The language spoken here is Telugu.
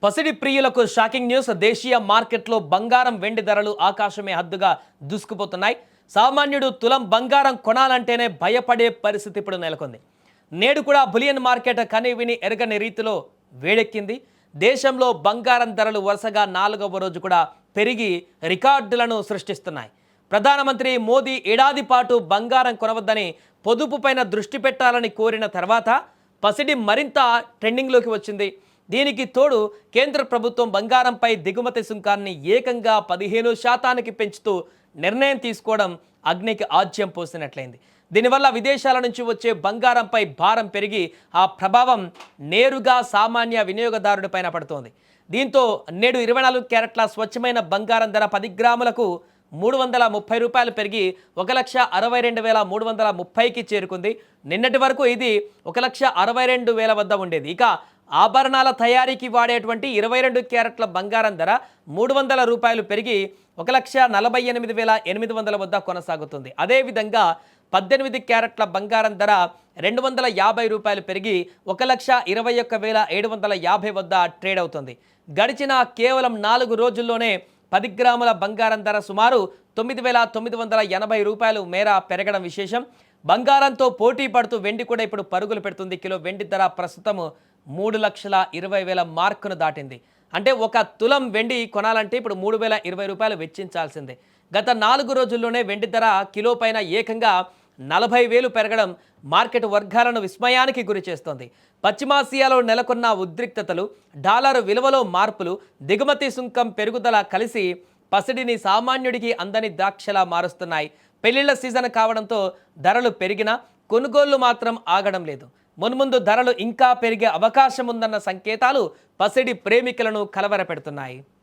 పసిడి ప్రియులకు షాకింగ్ న్యూస్. దేశీయ మార్కెట్లో బంగారం వెండి ధరలు ఆకాశమే హద్దుగా దూసుకుపోతున్నాయి. సామాన్యుడు తులం బంగారం కొనాలంటేనే భయపడే పరిస్థితి ఇప్పుడు నెలకొంది. నేడు కూడా బులియన్ మార్కెట్ కనివిని ఎరగని రీతిలో వేడెక్కింది. దేశంలో బంగారం ధరలు వరుసగా 4వ రోజు కూడా పెరిగి రికార్డులను సృష్టిస్తున్నాయి. ప్రధానమంత్రి మోదీ ఏడాది పాటు బంగారం కొనవద్దని పొదుపుపైన దృష్టి పెట్టాలని కోరిన తర్వాత పసిడి మరింత ట్రెండింగ్లోకి వచ్చింది. దీనికి తోడు కేంద్ర ప్రభుత్వం బంగారంపై దిగుమతి సుంకాన్ని ఏకంగా 15% పెంచుతూ నిర్ణయం తీసుకోవడం అగ్నికి ఆజ్యం పోసినట్లయింది. దీనివల్ల విదేశాల నుంచి వచ్చే బంగారంపై భారం పెరిగి ఆ ప్రభావం నేరుగా సామాన్య వినియోగదారుడిపైన పడుతోంది. దీంతో నేడు 24 క్యారెట్ల స్వచ్ఛమైన బంగారం ధర 10 గ్రాములకు ₹330 పెరిగి 1,62,330కి చేరుకుంది. నిన్నటి వరకు ఇది 1,62,000 వద్ద ఉండేది. ఇక ఆభరణాల తయారీకి వాడేటువంటి 22 క్యారెట్ల బంగారం ధర ₹300 పెరిగి 1,48,800 వద్ద కొనసాగుతుంది. అదేవిధంగా 18 క్యారెట్ల బంగారం ధర ₹250 పెరిగి 1,21,750 వద్ద ట్రేడ్ అవుతుంది. గడిచిన కేవలం 4 రోజుల్లోనే 10 గ్రాముల బంగారం ధర సుమారు ₹9,980 మేర పెరగడం విశేషం. బంగారంతో పోటీ పడుతూ వెండి కూడా ఇప్పుడు పరుగులు పెడుతుంది. కిలో వెండి ధర ప్రస్తుతం ₹3,20,000 మార్కును దాటింది. అంటే ఒక తులం వెండి కొనాలంటే ఇప్పుడు ₹3,020 వెచ్చించాల్సిందే. గత 4 రోజుల్లోనే వెండి ధర కిలో పైన ఏకంగా 40,000 పెరగడం మార్కెట్ వర్గాలను విస్మయానికి గురి చేస్తోంది. పశ్చిమాసియాలో నెలకొన్న ఉద్రిక్తతలు, డాలర్ విలువలో మార్పులు, దిగుమతి సుంకం పెరుగుదల కలిసి పసిడిని సామాన్యుడికి అందని ద్రాక్షలా మారుస్తున్నాయి. పెళ్లిళ్ల సీజన్ కావడంతో ధరలు పెరిగినా కొనుగోళ్లు మాత్రం ఆగడం లేదు. మున్ముందు ధరలు ఇంకా పెరిగే అవకాశం ఉందన్న సంకేతాలు పసిడి ప్రేమికులను కలవరపెడుతున్నాయి.